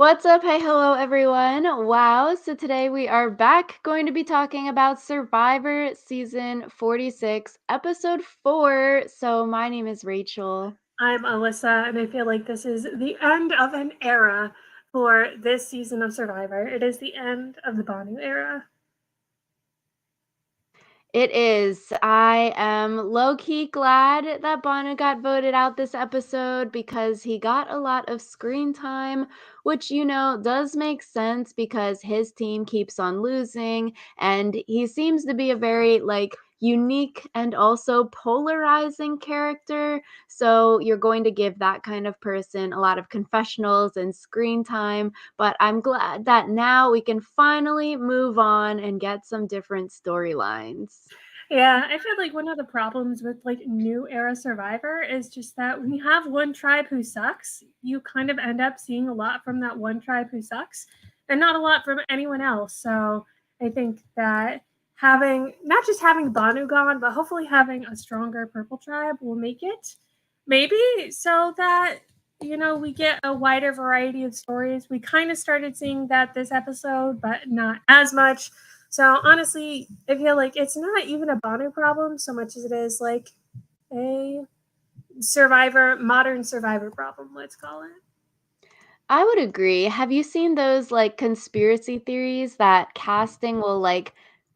What's up? Hey, hello, everyone. Wow. So today we are back going to be talking about Survivor Season 46, Episode 4. So my name is Rachel. I'm Alyssa, and I feel like this is the end of an era for this season of Survivor. It is the end of the Banu era. It is. I am low key glad that Bono got voted out this episode because he got a lot of screen time, which, does make sense because his team keeps on losing. And he seems to be a very, unique and also polarizing character. So you're going to give that kind of person a lot of confessionals and screen time. But I'm glad that now we can finally move on and get some different storylines. Yeah, I feel like one of the problems with new era Survivor is just that when you have one tribe who sucks, you kind of end up seeing a lot from that one tribe who sucks and not a lot from anyone else. So I think that having not just having Banu gone, but hopefully having a stronger purple tribe will make it maybe so that we get a wider variety of stories. We kind of started seeing that this episode, but not as much. So honestly, I feel like it's not even a Banu problem so much as it is like a modern survivor problem, let's call it. I would agree. Have you seen those conspiracy theories that casting will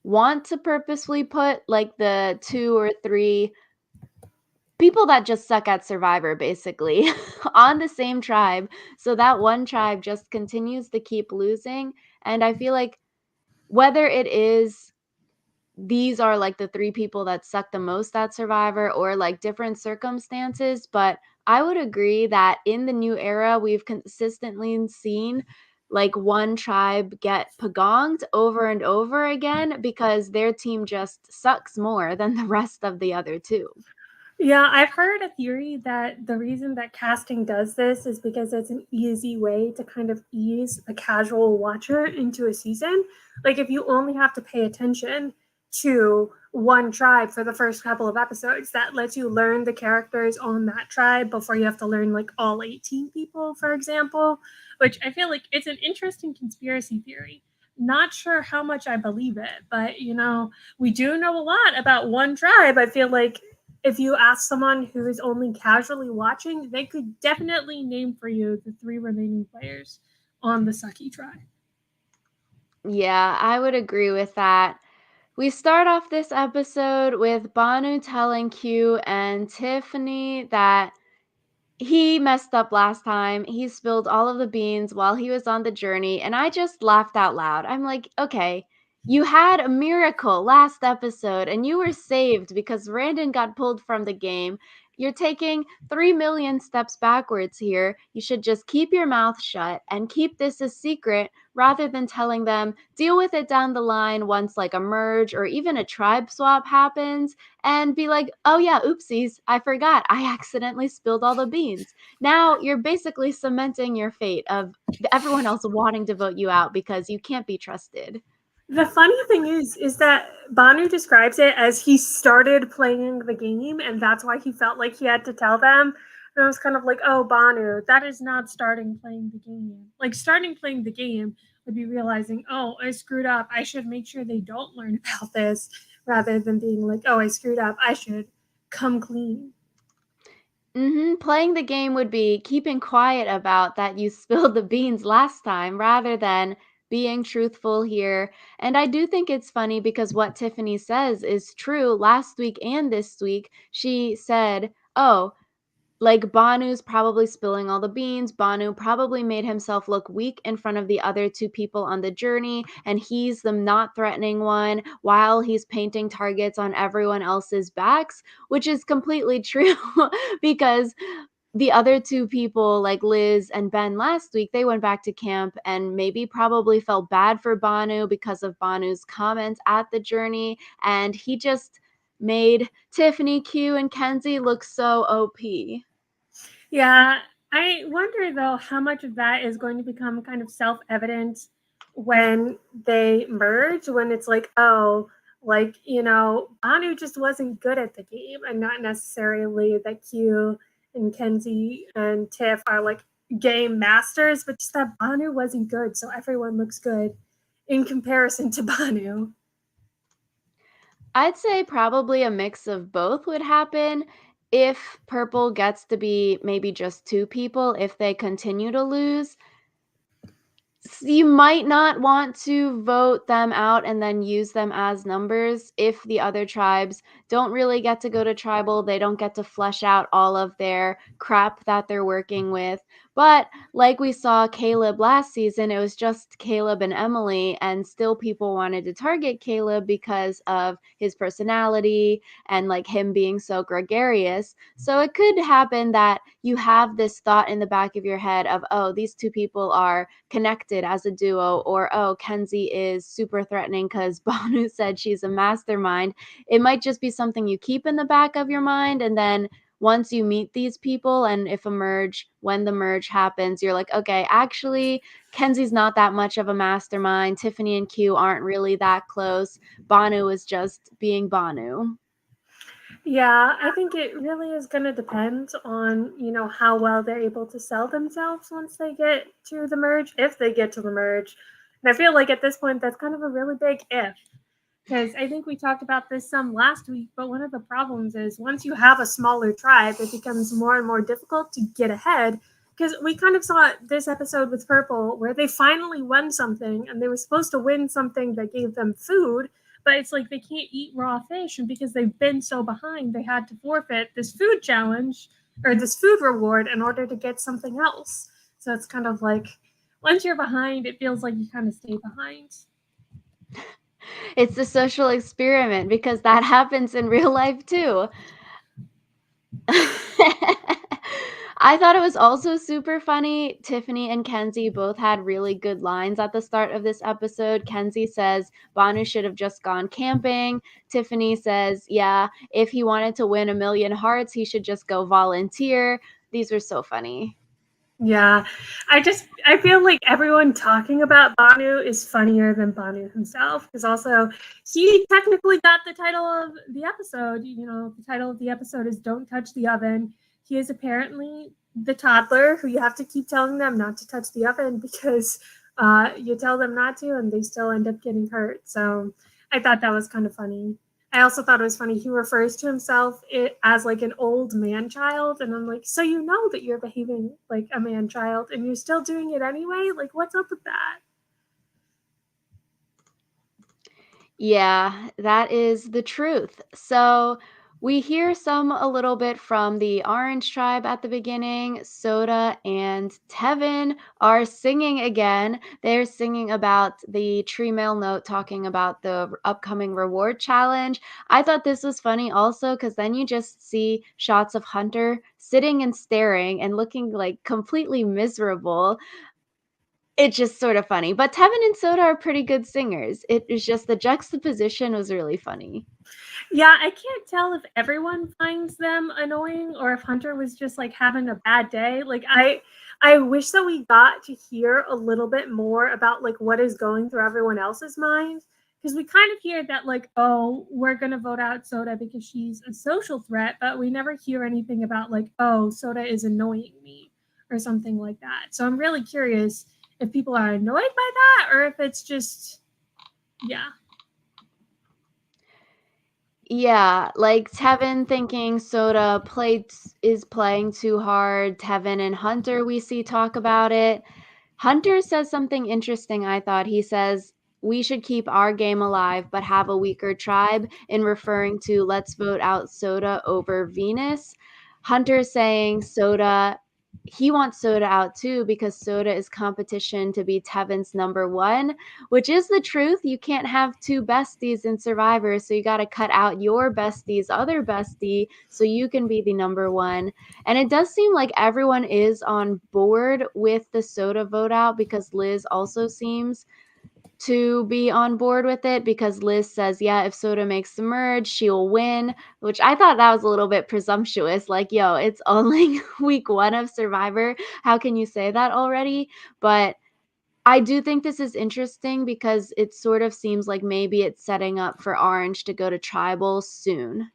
want to purposefully put the two or three people that just suck at Survivor basically on the same tribe so that one tribe just continues to keep losing? And I feel like whether it is these are the three people that suck the most at Survivor or different circumstances, but I would agree that in the new era, we've consistently seen one tribe get pagonged over and over again because their team just sucks more than the rest of the other two. Yeah, I've heard a theory that the reason that casting does this is because it's an easy way to kind of ease a casual watcher into a season. Like if you only have to pay attention to one tribe for the first couple of episodes, that lets you learn the characters on that tribe before you have to learn like all 18 people, for example, which I feel like it's an interesting conspiracy theory. Not sure how much I believe it, but we do know a lot about one tribe. I feel like if you ask someone who is only casually watching, they could definitely name for you the three remaining players on the Sucky tribe. Yeah, I would agree with that. We start off this episode with Banu telling Q and Tiffany that he messed up last time. He spilled all of the beans while he was on the journey, and I just laughed out loud. I'm like, okay, you had a miracle last episode, and you were saved because Randon got pulled from the game. You're taking 3 million steps backwards here. You should just keep your mouth shut and keep this a secret rather than telling them, deal with it down the line once a merge or even a tribe swap happens and be like, oh yeah, oopsies, I forgot. I accidentally spilled all the beans. Now you're basically cementing your fate of everyone else wanting to vote you out because you can't be trusted. The funny thing is that Banu describes it as he started playing the game, and that's why he felt like he had to tell them. And I was kind of like, oh, Banu, that is not starting playing the game. Like, starting playing the game would be realizing, oh, I screwed up. I should make sure they don't learn about this, rather than being like, oh, I screwed up. I should come clean. Playing the game would be keeping quiet about that you spilled the beans last time rather than being truthful here. And I do think it's funny because what Tiffany says is true last week and this week. She said, oh, Banu's probably spilling all the beans. Banu probably made himself look weak in front of the other two people on the journey, and he's the not threatening one while he's painting targets on everyone else's backs, which is completely true because the other two people, like Liz and Ben last week, they went back to camp and maybe probably felt bad for Banu because of Banu's comments at the journey, and he just made Tiffany, Q, and Kenzie look so OP. Yeah, I wonder though how much of that is going to become kind of self evident when they merge, when it's like, oh, Banu just wasn't good at the game, and not necessarily that Q and Kenzie and Tiff are like game masters, but just that Banu wasn't good, so everyone looks good in comparison to Banu. I'd say probably a mix of both would happen if purple gets to be maybe just 2 people if they continue to lose. You might not want to vote them out and then use them as numbers if the other tribes don't really get to go to tribal, they don't get to flesh out all of their crap that they're working with. But like we saw Caleb last season, it was just Caleb and Emily, and still people wanted to target Caleb because of his personality and like him being so gregarious. So it could happen that you have this thought in the back of your head of, oh, these two people are connected as a duo, or oh, Kenzie is super threatening because Banu said she's a mastermind. It might just be something you keep in the back of your mind, and then once you meet these people and if a merge, when the merge happens, you're like, okay, actually Kenzie's not that much of a mastermind, Tiffany and Q aren't really that close, Banu is just being Banu. Yeah, I think it really is going to depend on, how well they're able to sell themselves once they get to the merge, if they get to the merge. And I feel like at this point, that's kind of a really big if. Because I think we talked about this some last week, but one of the problems is once you have a smaller tribe, it becomes more and more difficult to get ahead. Because we kind of saw this episode with Purple where they finally won something and they were supposed to win something that gave them food, but it's like they can't eat raw fish. And because they've been so behind, they had to forfeit this food challenge or this food reward in order to get something else. So it's kind of like once you're behind, it feels like you kind of stay behind. It's the social experiment because that happens in real life too. I thought it was also super funny. Tiffany and Kenzie both had really good lines at the start of this episode. Kenzie says Banu should have just gone camping. Tiffany says, yeah, if he wanted to win 1,000,000 hearts, he should just go volunteer. These were so funny. Yeah, I feel like everyone talking about Banu is funnier than Banu himself because also he technically got the title of the episode. The title of the episode is "Don't Touch the Oven." He is apparently the toddler who you have to keep telling them not to touch the oven because you tell them not to and they still end up getting hurt. So I thought that was kind of funny. I also thought it was funny. He refers to himself as like an old man child, and I'm like, so you know that you're behaving like a man child, and you're still doing it anyway. Like, what's up with that? Yeah, that is the truth. So we hear some a little bit from the Orange Tribe at the beginning. Soda and Tevin are singing again. They're singing about the tree mail note, talking about the upcoming reward challenge. I thought this was funny also because then you just see shots of Hunter sitting and staring and looking like completely miserable. It's just sort of funny, but Tevin and Soda are pretty good singers. It is just the juxtaposition was really funny. Yeah, I can't tell if everyone finds them annoying or if Hunter was just like having a bad day. Like I wish that we got to hear a little bit more about like what is going through everyone else's mind because we kind of hear that like, oh, we're going to vote out Soda because she's a social threat, but we never hear anything about like, oh, Soda is annoying me or something like that. So I'm really curious if people are annoyed by that or if it's just yeah. Yeah, like Tevin thinking Soda is playing too hard. Tevin and Hunter we see talk about it. Hunter says something interesting, I thought. He says, we should keep our game alive but have a weaker tribe, in referring to let's vote out Soda over Venus. Hunter saying he wants Soda out too because Soda is competition to be Tevin's number one, which is the truth. You can't have two besties in Survivor, so you got to cut out your bestie's other bestie so you can be the number one. And it does seem like everyone is on board with the Soda vote out because Liz also seems to be on board with it because Liz says, yeah, if Soda makes the merge, she'll win, which I thought that was a little bit presumptuous. Like, yo, it's only week 1 of Survivor. How can you say that already? But I do think this is interesting because it sort of seems like maybe it's setting up for Orange to go to Tribal soon.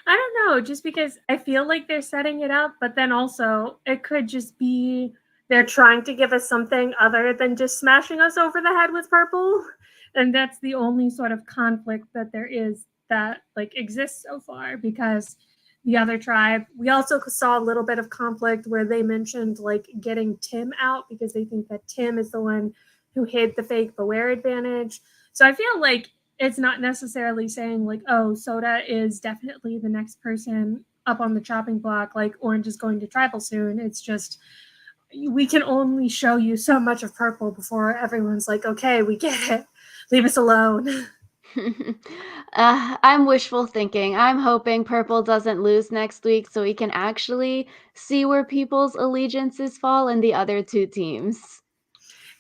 I don't know, just because I feel like they're setting it up, but then also it could just be they're trying to give us something other than just smashing us over the head with purple. And that's the only sort of conflict that there is that like exists so far, because the other tribe, we also saw a little bit of conflict where they mentioned like getting Tim out because they think that Tim is the one who hid the fake Beware advantage. So I feel like it's not necessarily saying like, oh, Soda is definitely the next person up on the chopping block, like Orange is going to tribal soon. It's just we can only show you so much of purple before everyone's like, okay, we get it. Leave us alone. I'm wishful thinking. I'm hoping Purple doesn't lose next week so we can actually see where people's allegiances fall in the other two teams.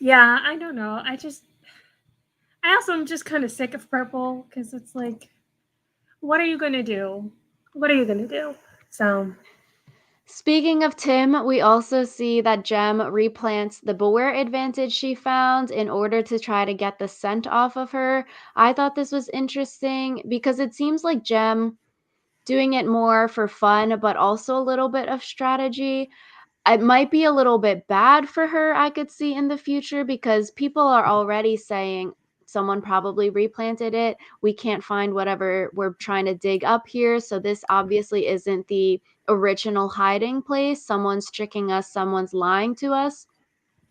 Yeah, I don't know. I also am just kind of sick of purple because it's like, what are you going to do? What are you going to do? So, Speaking of Tim, we also see that Jem replants the Beware advantage she found in order to try to get the scent off of her. I thought this was interesting because it seems like Jem doing it more for fun, but also a little bit of strategy. It might be a little bit bad for her, I could see in the future, because people are already saying someone probably replanted it. We can't find whatever we're trying to dig up here. So this obviously isn't the original hiding place. Someone's tricking us, someone's lying to us,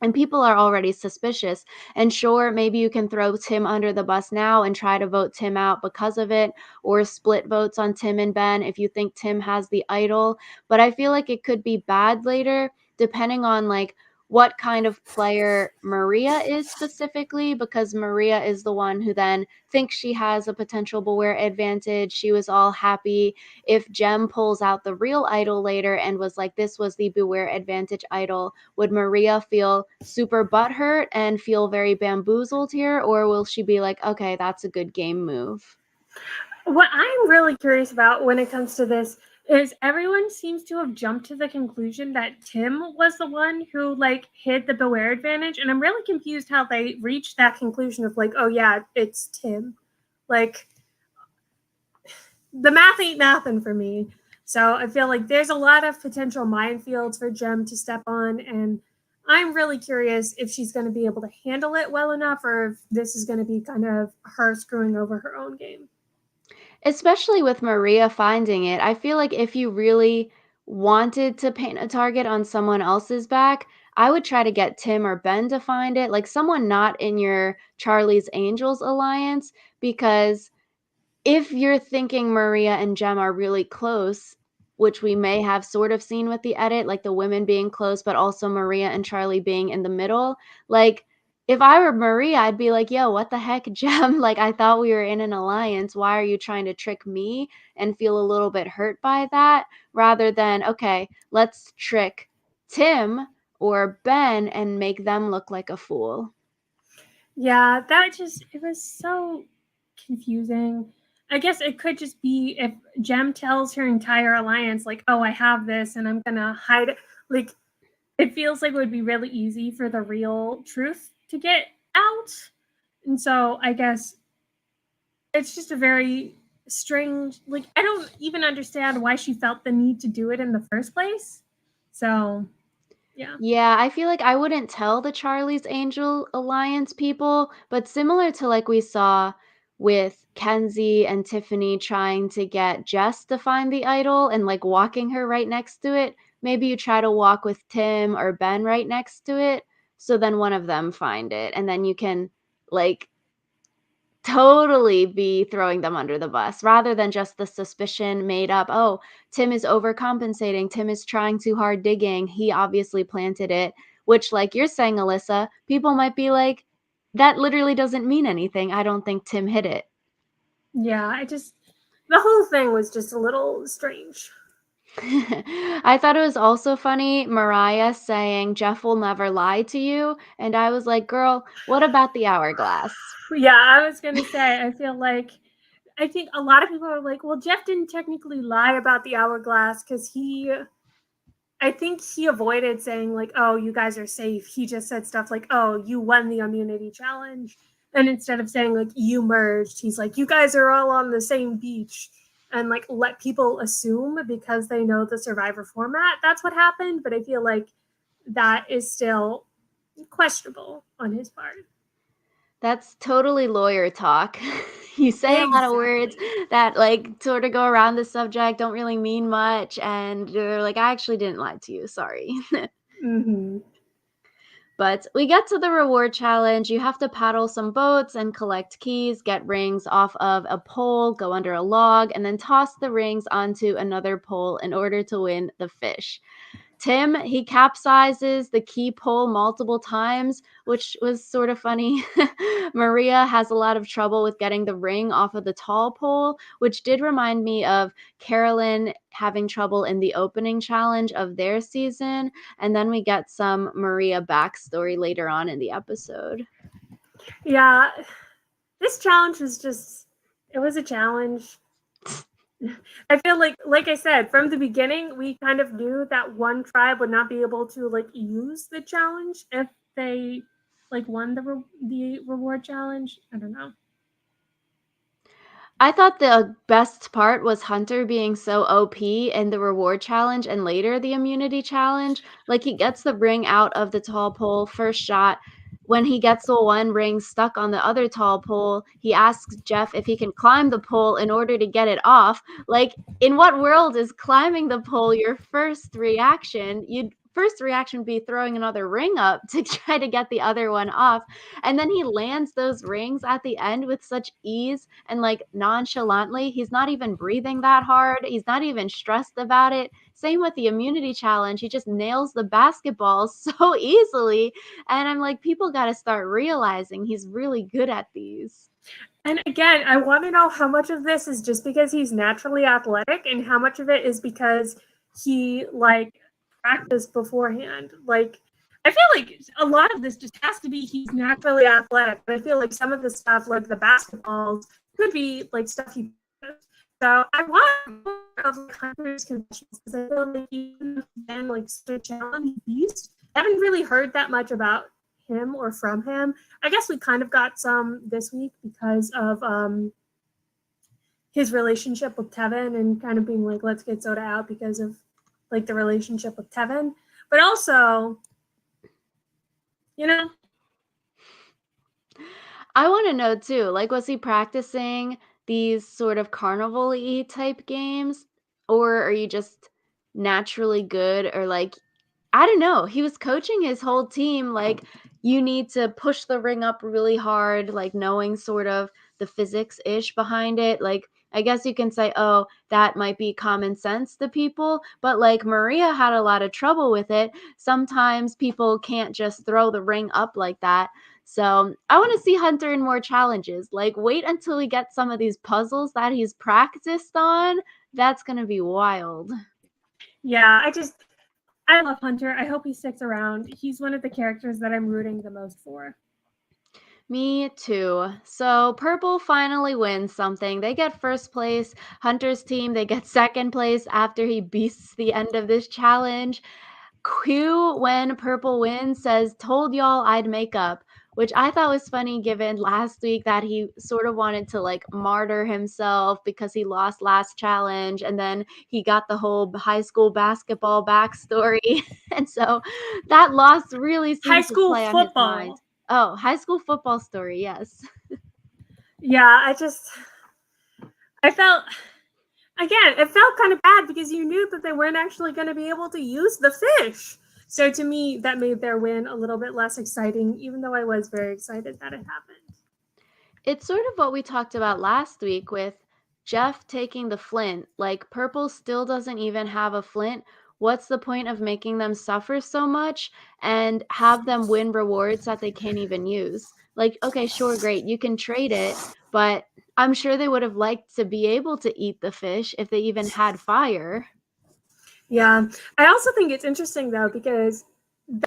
and people are already suspicious. And sure, maybe you can throw Tim under the bus now and try to vote Tim out because of it, or split votes on Tim and Ben if you think Tim has the idol. But I feel like it could be bad later, depending on like what kind of player Maria is specifically, because Maria is the one who then thinks she has a potential Beware advantage. She was all happy. If Jem pulls out the real idol later and was like, this was the Beware advantage idol, would Maria feel super butthurt and feel very bamboozled here, or will she be like, okay, that's a good game move? what I'm really curious about when it comes to this is everyone seems to have jumped to the conclusion that Tim was the one who like hid the Beware advantage, and I'm really confused how they reached that conclusion of like, oh yeah, it's Tim. Like the math ain't nothing for me. So I feel like there's a lot of potential minefields for Jem to step on, and I'm really curious if she's going to be able to handle it well enough, or if this is going to be kind of her screwing over her own game. Especially with Maria finding it, I feel like if you really wanted to paint a target on someone else's back, I would try to get Tim or Ben to find it, like someone not in your Charlie's Angels alliance, because if you're thinking Maria and Jem are really close, which we may have sort of seen with the edit, like the women being close, but also Maria and Charlie being in the middle, like if I were Maria, I'd be like, yo, what the heck, Jem? Like, I thought we were in an alliance. Why are you trying to trick me and feel a little bit hurt by that? Rather than, okay, let's trick Tim or Ben and make them look like a fool. Yeah, that just it was so confusing. I guess it could just be if Jem tells her entire alliance like, "Oh, I have this and I'm going to hide it." Like it feels like it would be really easy for the real truth to get out. And so I guess it's just a very strange, like I don't even understand why she felt the need to do it in the first place. So, yeah. Yeah, I feel like I wouldn't tell the Charlie's Angel Alliance people, but similar to like we saw with Kenzie and Tiffany trying to get Jess to find the idol and like walking her right next to it, maybe you try to walk with Tim or Ben right next to it, so then one of them find it, and then you can like totally be throwing them under the bus rather than just the suspicion made up, "Oh, Tim is overcompensating. Tim is trying too hard digging. He obviously planted it," which, like you're saying, Alyssa, people might be like, "That literally doesn't mean anything. I don't think Tim hit it." Yeah, the whole thing was just a little strange. I thought it was also funny, Mariah saying, "Jeff will never lie to you," and I was like, "Girl, what about the hourglass?" Yeah, I was gonna say, I feel like I think a lot of people are like, well, Jeff didn't technically lie about the hourglass because I think he avoided saying like, oh, you guys are safe. He just said stuff like, oh, you won the immunity challenge. And instead of saying like, you merged, he's like, you guys are all on the same beach. and like let people assume because they know the Survivor format that's what happened. But I feel like that is still questionable on his part. That's totally lawyer talk. You say a lot of words Exactly. that, like, sort of go around the subject, don't really mean much, and you're like, "I actually didn't lie to you, sorry." Mm-hmm. But we get to the reward challenge. You have to paddle some boats and collect keys, get rings off of a pole, go under a log, and then toss the rings onto another pole in order to win the fish. Tim, he capsizes the key pole multiple times, which was sort of funny. Maria has a lot of trouble with getting the ring off of the tall pole, which did remind me of Carolyn having trouble in the opening challenge of their season. And then we get some Maria backstory later on in the episode. Yeah, this challenge was just, it was a challenge. I feel like I said, from the beginning, we kind of knew that one tribe would not be able to like use the challenge if they like won the reward challenge. I don't know. I thought the best part was Hunter being so OP in the reward challenge and later the immunity challenge. Like, he gets the ring out of the tall pole first shot. When he gets the one ring stuck on the other tall pole, he asks Jeff if he can climb the pole in order to get it off. Like, in what world is climbing the pole your first reaction? You'd first reaction be throwing another ring up to try to get the other one off. And then he lands those rings at the end with such ease and like nonchalantly. He's not even breathing that hard. He's not even stressed about it. Same with the immunity challenge. He just nails the basketball so easily. And I'm like, people got to start realizing he's really good at these. And again, I want to know how much of this is just because he's naturally athletic and how much of it is because he like practiced beforehand. Like I feel like a lot of this just has to be he's naturally athletic. But I feel like some of the stuff like the basketballs could be like stuff he does. So I want more of like Hunter's confessions because I feel like even if he's been like such a challenge beast, I haven't really heard that much about him or from him. I guess we kind of got some this week because of his relationship with Tevin and kind of being like, let's get Soda out because of like the relationship with Tevin. But also, you know, I want to know too, like, was he practicing these sort of carnival-y type games? Or are you just naturally good? Or like, I don't know. He was coaching his whole team like, you need to push the ring up really hard, like knowing sort of the physics-ish behind it. Like, I guess you can say, "Oh, that might be common sense to people," but like Maria had a lot of trouble with it. Sometimes people can't just throw the ring up like that. So, I want to see Hunter in more challenges. Like, wait until we get some of these puzzles that he's practiced on. That's going to be wild. yeah, I love Hunter. I hope he sticks around. He's one of the characters that I'm rooting the most for. Me too. So Purple finally wins something. They get first place. Hunter's team, they get second place after he beats the end of this challenge. Q, when Purple wins, says, "Told y'all I'd make up," which I thought was funny given last week that he sort of wanted to like martyr himself because he lost last challenge. And then he got the whole high school basketball backstory. And so that loss really High seemed to school play on his mind. football. Oh, high school football story, yes. Yeah, I felt again, it felt kind of bad because you knew that they weren't actually going to be able to use the fish. So to me, that made their win a little bit less exciting, even though I was very excited that it happened. It's sort of what we talked about last week with Jeff taking the flint. Like, Purple still doesn't even have a flint. What's the point of making them suffer so much and have them win rewards that they can't even use? Like, okay, sure, great, you can trade it, but I'm sure they would have liked to be able to eat the fish if they even had fire. Yeah. I also think it's interesting though, because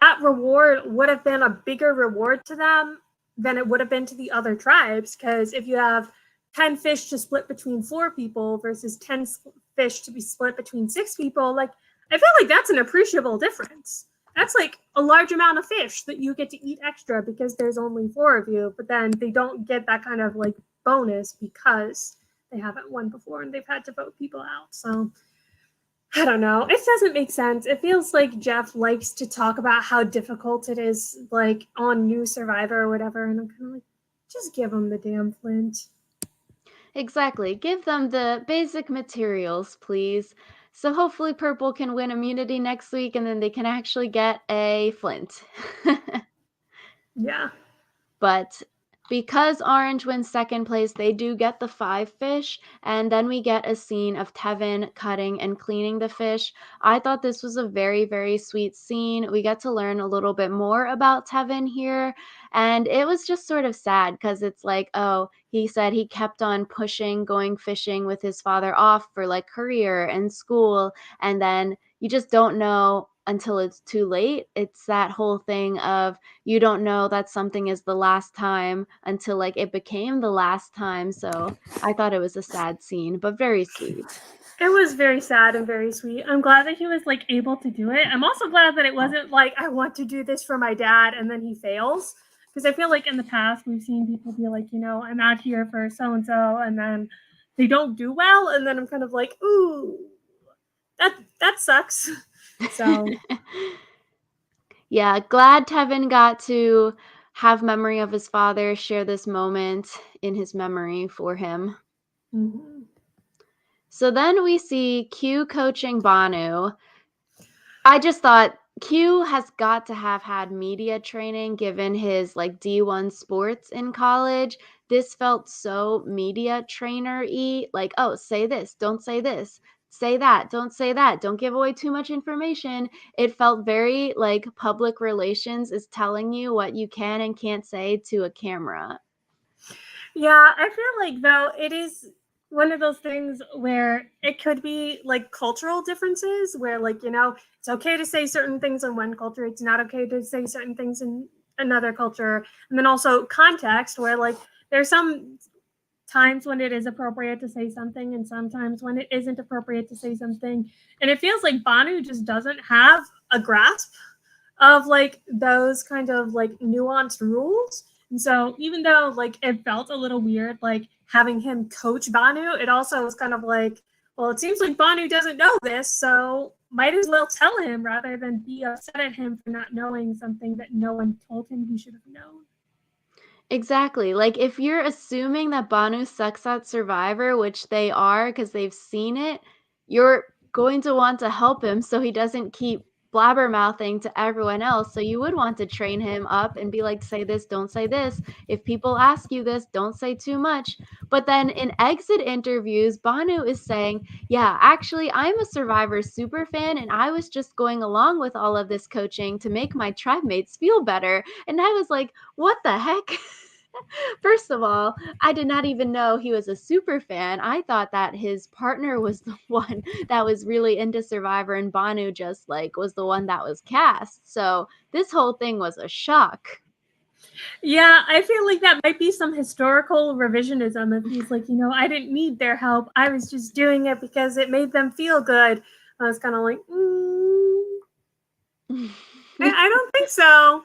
that reward would have been a bigger reward to them than it would have been to the other tribes. Because if you have 10 fish to split between 4 people versus 10 fish to be split between 6 people, like, I feel like that's an appreciable difference. That's like a large amount of fish that you get to eat extra because there's only 4 of you, but then they don't get that kind of like bonus because they haven't won before and they've had to vote people out. So I don't know. It doesn't make sense. It feels like Jeff likes to talk about how difficult it is, like on New Survivor or whatever, and I'm kind of like, just give him the damn flint. Exactly. Give them the basic materials, please. So hopefully Purple can win immunity next week and then they can actually get a flint. Yeah. But because Orange wins second place, they do get the 5 fish, and then we get a scene of Tevin cutting and cleaning the fish. I thought this was a very, very sweet scene. We get to learn a little bit more about Tevin here, and it was just sort of sad because it's like, oh, he said he kept on pushing, going fishing with his father off for like career and school, and then you just don't know until it's too late. It's that whole thing of you don't know that something is the last time until like it became the last time. So I thought it was a sad scene, but very sweet. It was very sad and very sweet. I'm glad that he was like able to do it. I'm also glad that it wasn't like I want to do this for my dad and then he fails. Because I feel like in the past we've seen people be like, I'm out here for so and then they don't do well, and then I'm kind of like, ooh, that sucks. So Yeah, glad Tevin got to have memory of his father, share this moment in his memory for him. mhm. So then we see Q coaching Banu. I just thought Q has got to have had media training given his like D1 sports in college. This felt so media trainer-y, like, oh, say this, don't say this, say that, don't say that, don't give away too much information. It felt very like public relations is telling you what you can and can't say to a camera. Yeah, I feel like though it is one of those things where it could be like cultural differences where like, it's okay to say certain things in one culture, it's not okay to say certain things in another culture. And then also context where like there's some times when it is appropriate to say something and sometimes when it isn't appropriate to say something. And it feels like Banu just doesn't have a grasp of like those kind of like nuanced rules. And so even though like it felt a little weird, like having him coach Banu, it also was kind of like, well, it seems like Banu doesn't know this, so might as well tell him rather than be upset at him for not knowing something that no one told him he should have known. Exactly. Like, if you're assuming that Banu sucks at Survivor, which they are because they've seen it, you're going to want to help him so he doesn't keep blabbermouthing to everyone else. So you would want to train him up and be like, say this, don't say this. If people ask you this, don't say too much. But then in exit interviews, Banu is saying, yeah, actually, I'm a Survivor super fan and I was just going along with all of this coaching to make my tribe mates feel better. And I was like, what the heck? First of all, I did not even know he was a super fan. I thought that his partner was the one that was really into Survivor and Banu just like was the one that was cast. So this whole thing was a shock. Yeah, I feel like that might be some historical revisionism if he's like, I didn't need their help. I was just doing it because it made them feel good. I was kind of like, I don't think so.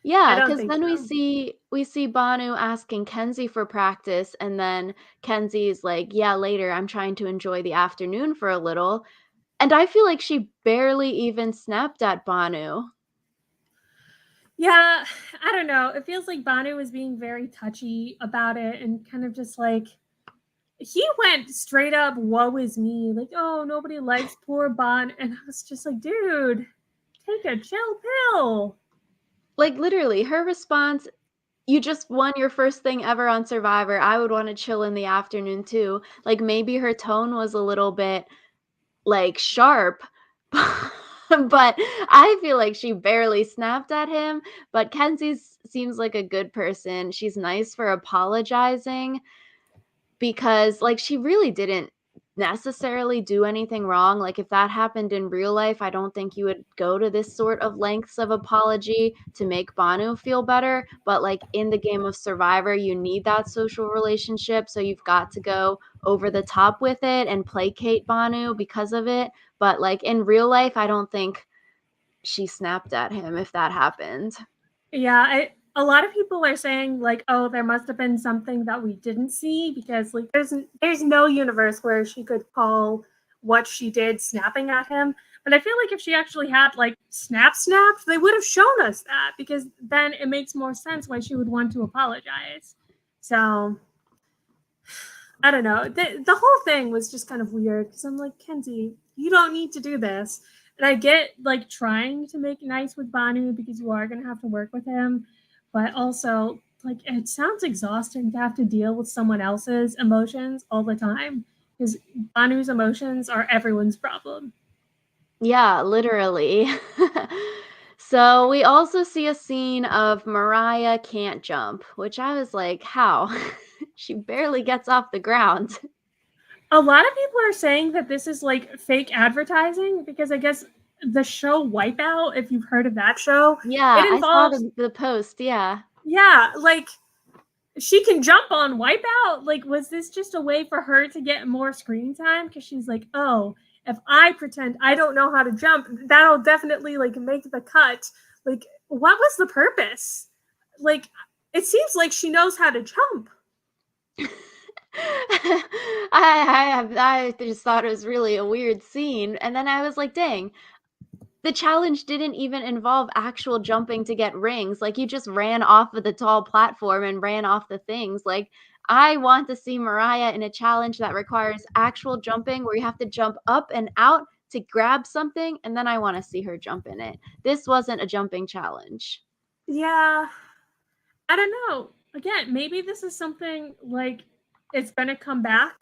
I Yeah, don't because think then we so. see we see Banu asking Kenzie for practice, and then Kenzie's like, "Yeah, later. I'm trying to enjoy the afternoon for a little." And I feel like she barely even snapped at Banu. Yeah, I don't know. It feels like Banu was being very touchy about it and kind of just like, he went straight up, woe is me. Like, oh, nobody likes poor Bon. And I was just like, dude, take a chill pill. Like literally, her response, you just won your first thing ever on Survivor. I would wanna chill in the afternoon too. Like, maybe her tone was a little bit, like, sharp, but I feel like she barely snapped at him, but Kenzie seems like a good person. She's nice for apologizing, because, like, she really didn't necessarily do anything wrong. Like, if that happened in real life, I don't think you would go to this sort of lengths of apology to make Banu feel better, but, like, in the game of Survivor, you need that social relationship, so you've got to go over the top with it and placate Banu because of it, but, like, in real life, I don't think she snapped at him if that happened. Yeah, a lot of people are saying like, oh, there must have been something that we didn't see because like there's no universe where she could call what she did snapping at him. But I feel like if she actually had like snapped, they would have shown us that because then it makes more sense why she would want to apologize. So I don't know. The whole thing was just kind of weird because I'm like, Kenzie, you don't need to do this. And I get like trying to make nice with Banu because you are going to have to work with him. But also, like, it sounds exhausting to have to deal with someone else's emotions all the time because Banu's emotions are everyone's problem. Yeah, literally. So we also see a scene of Mariah can't jump, which I was like, how? She barely gets off the ground. A lot of people are saying that this is like fake advertising because I guess the show Wipeout, if you've heard of that show, it Yeah, I saw involves, the post, yeah. yeah, like she can jump on Wipeout. Like, was this just a way for her to get more screen time? Because she's like, oh, if I pretend I don't know how to jump, that'll definitely like make the cut. Like, what was the purpose? Like, it seems like she knows how to jump. I just thought it was really a weird scene, and then I was like, "Dang, the challenge didn't even involve actual jumping to get rings, like, you just ran off of the tall platform and ran off the things, like, I want to see Mariah in a challenge that requires actual jumping where you have to jump up and out to grab something, and then I wanna see her jump in it. This wasn't a jumping challenge. Yeah, I don't know. Again, maybe this is something like it's gonna come back,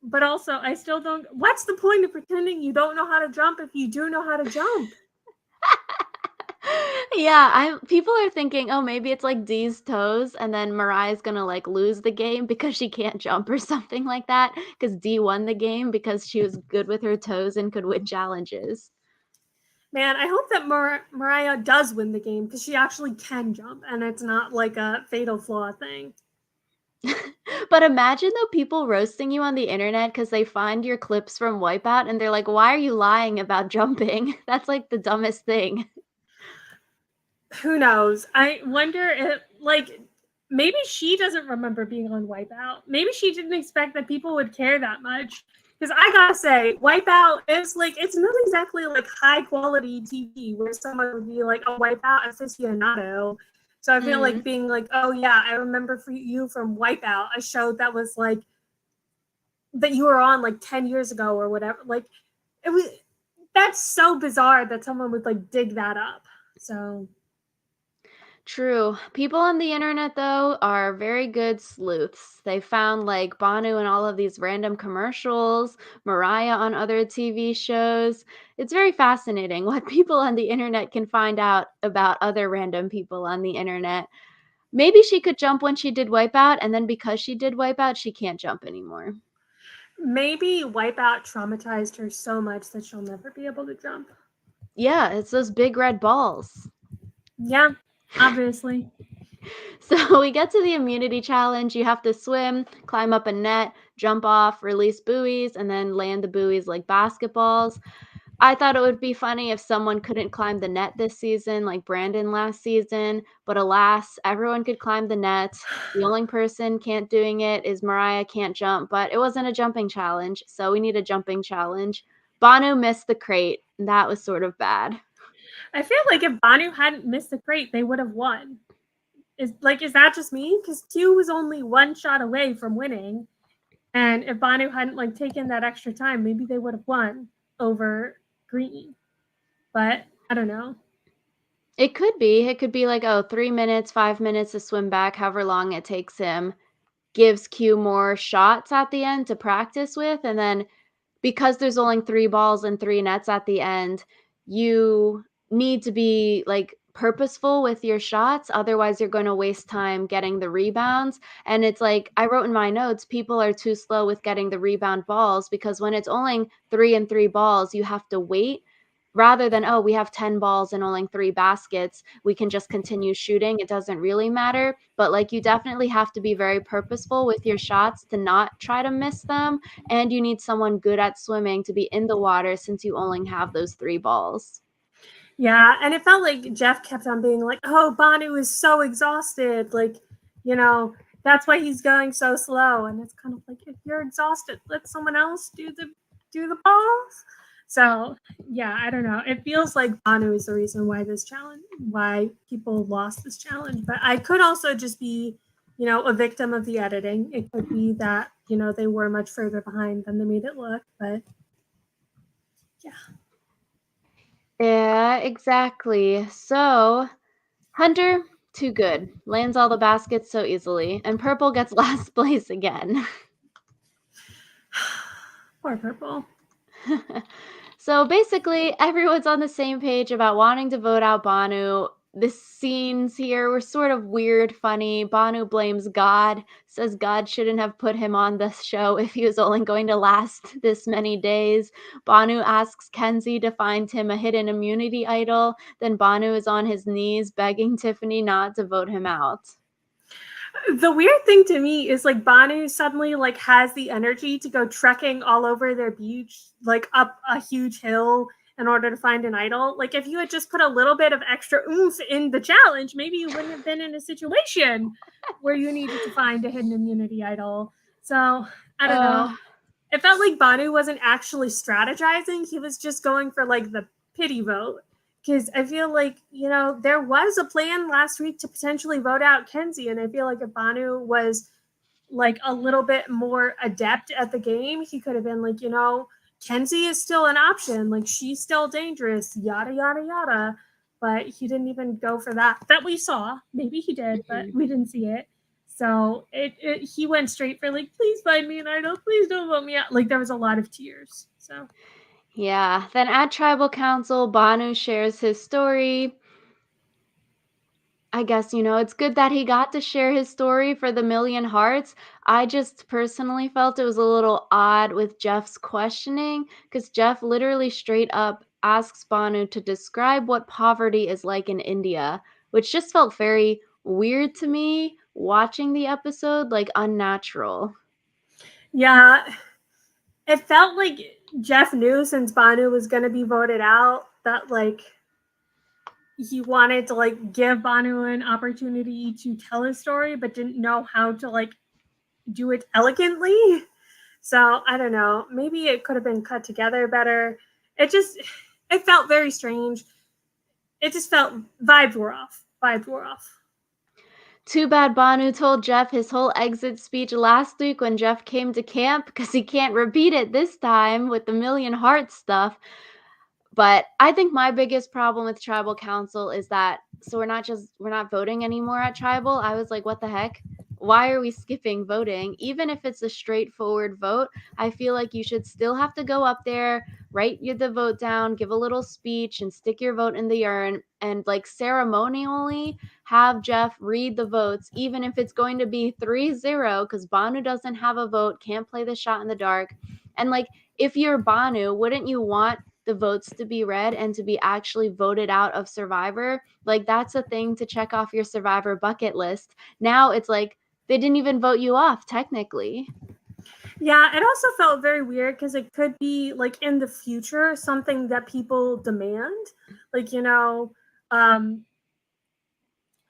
but also I still don't. What's the point of pretending you don't know how to jump if you do know how to jump? Yeah, I people are thinking, "Oh, maybe it's like Dee's toes, and then Mariah's gonna, like, lose the game because she can't jump or something like that. Because Dee won the game because she was good with her toes and could win challenges." Man, I hope that Mariah does win the game because she actually can jump and it's not like a fatal flaw thing. But imagine, though, people roasting you on the internet because they find your clips from Wipeout, and they're like, "Why are you lying about jumping?" That's, like, the dumbest thing. Who knows? I wonder if, like, maybe she doesn't remember being on Wipeout. Maybe she didn't expect that people would care that much. Because I gotta say, Wipeout is like, it's not exactly like high quality TV where someone would be like a Wipeout aficionado. So I feel like Mm. being like, oh yeah, I remember for you from Wipeout, a show that was like that you were on like 10 years ago or whatever. Like it was, that's so bizarre that someone would like dig that up. So True. People on the internet, though, are very good sleuths. They found like Banu in all of these random commercials, Mariah on other TV shows. It's very fascinating what people on the internet can find out about other random people on the internet. Maybe she could jump when she did Wipeout, and then because she did Wipeout, she can't jump anymore. maybe Wipeout traumatized her so much that she'll never be able to jump. Yeah, it's those big red balls. Yeah, obviously. So we get to the immunity challenge. You have to swim, climb up a net, jump off, release buoys, and then land the buoys like basketballs. I thought it would be funny if someone couldn't climb the net this season, like Brandon last season, but alas, everyone could climb the net. The only person can't doing it is Mariah can't jump, but it wasn't a jumping challenge, so we need a jumping challenge. Banu missed the crate, and that was sort of bad. I feel like if Banu hadn't missed the crate, they would have won. Is that just me? Because Q was only one shot away from winning, and if Banu hadn't like taken that extra time, maybe they would have won over Green. But I don't know. It could be. It could be like, oh, 3 minutes, 5 minutes to swim back, however long it takes him, gives Q more shots at the end to practice with, and then because there's only 3 balls and 3 nets at the end, you need to be, like, purposeful with your shots, otherwise you're gonna waste time getting the rebounds, and it's like I wrote in my notes, people are too slow with getting the rebound balls because when it's only 3 and 3 balls, you have to wait rather than, "Oh, we have 10 balls and only 3 baskets, we can just continue shooting, it doesn't really matter," but, like, you definitely have to be very purposeful with your shots to not try to miss them, and you need someone good at swimming to be in the water since you only have those 3 balls. Yeah, and it felt like Jeff kept on being like, "Oh, Banu is so exhausted. Like, you know, that's why he's going so slow." And it's kind of like, if you're exhausted, let someone else do the balls. So yeah, I don't know. It feels like Banu is the reason why people lost this challenge. But I could also just be, a victim of the editing. It could be that they were much further behind than they made it look. But yeah. Yeah, exactly. So, Hunter, too good. Lands all the baskets so easily. And Purple gets last place again. Poor Purple. So basically, everyone's on the same page about wanting to vote out Banu. The scenes here were sort of weird, funny. Banu blames God, says God shouldn't have put him on this show if he was only going to last this many days. Banu asks Kenzie to find him a hidden immunity idol. Then Banu is on his knees begging Tiffany not to vote him out. The weird thing to me is like Banu suddenly like has the energy to go trekking all over their beach, like up a huge hill in order to find an idol. Like if you had just put a little bit of extra oomph in the challenge, maybe you wouldn't have been in a situation where you needed to find a hidden immunity idol. So I don't Uh, know. It felt like Banu wasn't actually strategizing. He was just going for like the pity vote. Because I feel like, there was a plan last week to potentially vote out Kenzie. And I feel like if Banu was like a little bit more adept at the game, he could have been like, Kenzie is still an option. Like she's still dangerous, yada, yada, yada. But he didn't even go for that we saw. Maybe he did, but mhm. we didn't see it. So he went straight for like, please find me an idol, please don't vote me out. Like there was a lot of tears. So Yeah. Then at Tribal Council, Banu shares his story. I guess, it's good that he got to share his story for the Million Hearts. I just personally felt it was a little odd with Jeff's questioning because Jeff literally straight up asks Banu to describe what poverty is like in India, which just felt very weird to me watching the episode, like unnatural. yeah, it felt like Jeff knew since Banu was going to be voted out that like he wanted to like give Banu an opportunity to tell his story, but didn't know how to like do it elegantly. So I don't know. Maybe it could have been cut together better. It felt very strange. It just felt vibes were off. Vibes were off. Too bad Banu told Jeff his whole exit speech last week when Jeff came to camp because he can't repeat it this time with the Million Hearts stuff. But I think my biggest problem with tribal council is that so we're not voting anymore at tribal. I was like, what the heck? Why are we skipping voting? Even if it's a straightforward vote, I feel like you should still have to go up there, write the vote down, give a little speech, and stick your vote in the urn, and like ceremonially have Jeff read the votes, even if it's going to be 3-0, because Banu doesn't have a vote, can't play the shot in the dark. And like, if you're Banu, wouldn't you want the votes to be read and to be actually voted out of Survivor? Like, that's a thing to check off your Survivor bucket list. Now it's like they didn't even vote you off, technically. Yeah, it also felt very weird because it could be like in the future something that people demand. Like, um,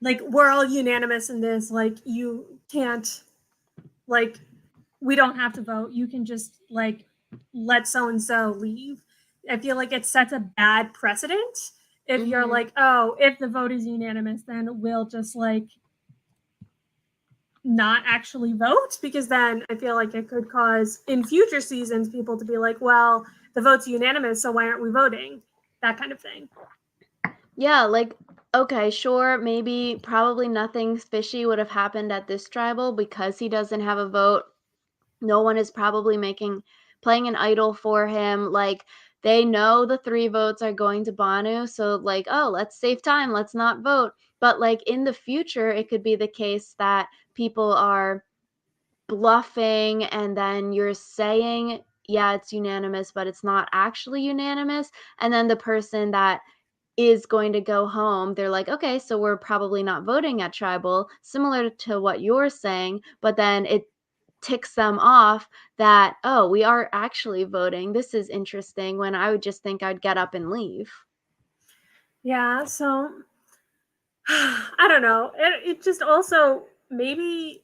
like we're all unanimous in this. Like, you can't, like, we don't have to vote. You can just, like, let so and so leave. I feel like it sets a bad precedent if you're Mm-hmm. like, oh, if the vote is unanimous, then we'll just, like, not actually vote because then I feel like it could cause in future seasons people to be like, well, the vote's unanimous, so why aren't we voting? That kind of thing. Yeah, like, okay, sure, maybe probably nothing fishy would have happened at this tribal because he doesn't have a vote. No one is probably playing an idol for him. Like, they know the 3 votes are going to Banu, so like, oh, let's save time, let's not vote. But like in the future, it could be the case that people are bluffing and then you're saying, yeah, it's unanimous, but it's not actually unanimous. And then the person that is going to go home, they're like, okay, so we're probably not voting at tribal, similar to what you're saying, but then it ticks them off that, oh, we are actually voting. This is interesting, when I would just think I'd get up and leave. Yeah, so I don't know. It just also maybe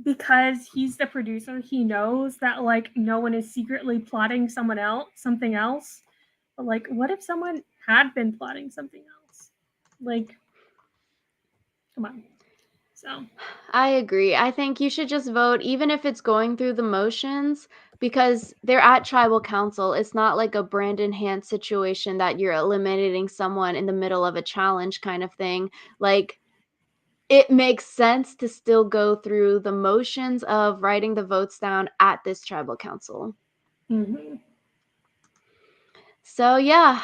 because he's the producer, he knows that like no one is secretly plotting something else. But like, what if someone had been plotting something else? Like, come on. So, I agree. I think you should just vote even if it's going through the motions because they're at tribal council. It's not like a Brandon Hand situation that you're eliminating someone in the middle of a challenge kind of thing. Like it makes sense to still go through the motions of writing the votes down at this tribal council. mhm. So yeah,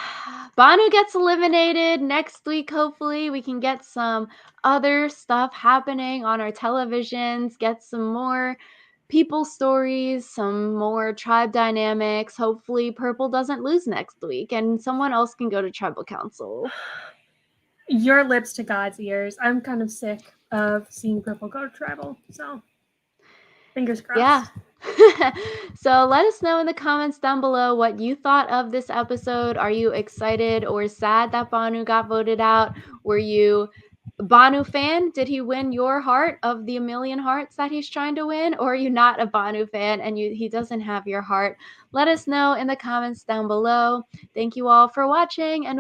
Banu gets eliminated next week. Hopefully, we can get some other stuff happening on our televisions, get some more people stories, some more tribe dynamics. Hopefully, Purple doesn't lose next week and someone else can go to tribal council. Your lips to God's ears. I'm kind of sick of seeing Purple go to tribal. So, fingers Yeah. crossed. So let us know in the comments down below what you thought of this episode. Are you excited or sad that Banu got voted out? Were you a Banu fan? Did he win your heart of the 1,000,000 hearts that he's trying to win? Or are you not a Banu fan and he doesn't have your heart? Let us know in the comments down below. Thank you all for watching and